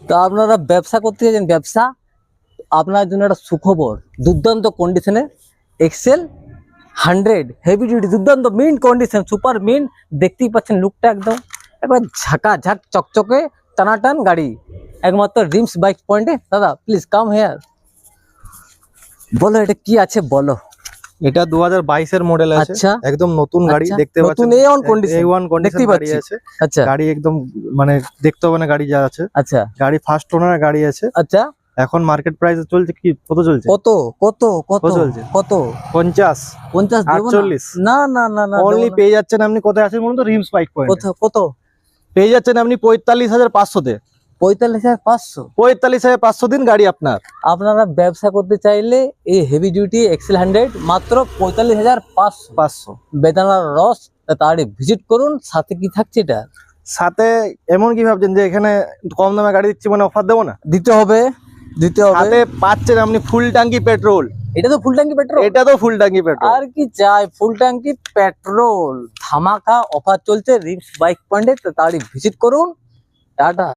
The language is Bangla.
তো আপনারা ব্যবসা করতে চাইছেন, ব্যবসা আপনার জন্য একটা সুখবর, দুর্দান্ত কন্ডিশনে এক্সেল 100 হেভি ডিউটি, দুর্দান্ত মিন্ট কন্ডিশন, সুপার মিন্ট। দেখতেই পাচ্ছেন লুকটা একদম একবার ঝাঁক চকচকে টানাটান গাড়ি, একমাত্র ড্রিমস বাইক পয়েন্টে। দাদা প্লিজ কাম হেয়ার, বলো এটা কি আছে বলো। এটা 2022 এর মডেল আছে। আচ্ছা, একদম নতুন গাড়ি, আচ্ছা, দেখতে নতুন পাচ্ছেন। A1 কন্ডিশন A1 কন্ডিশন দেখতেই গাড়ি পাচ্ছি। আছে। আচ্ছা গাড়ি একদম মানে দেখতে হবে না গাড়ি যা আছে। আচ্ছা গাড়ি ফার্স্ট ওনার গাড়ি আছে। আচ্ছা, এখন মার্কেট প্রাইস চলছে কি, কত চলছে? কত কত কত কত চলছে? কত 50 50 দেবো না? 48 না না না না, অনলি দেবো না। পেয়ে যাচ্ছেন আপনি। কোথায় আছেন বলুন তো? রিমস বাইক পয়েন্ট কত কত? পেয়ে যাচ্ছেন আপনি 45,500 তে। 45,500। 45,500 দিন গাড়ি আপনার। আপনারা ব্যবসা করতে চাইলে এই হেভি ডিউটি এক্সেল 100 মাত্র 45,500। 500 বেদানার রস, তাড়াতাড়ি ভিজিট করুন। সাথে কি থাকছে এটা? সাথে এমন কি ভাবছেন যে এখানে কম দামে গাড়ি দিচ্ছি মানে অফার দেবো না? দিতে হবে, দিতে হবে। সাথে পাচ্ছেন আপনি ফুল ট্যাঙ্কি পেট্রোল। এটা তো ফুল ট্যাঙ্কি পেট্রোল। এটা তো ফুল ট্যাঙ্কি পেট্রোল। আর কি চাই? ফুল ট্যাঙ্কি পেট্রোল, ধামাকা অফার চলছে রিমস বাইক পয়েন্টে। তাড়াতাড়ি ভিজিট করুন। টাটা।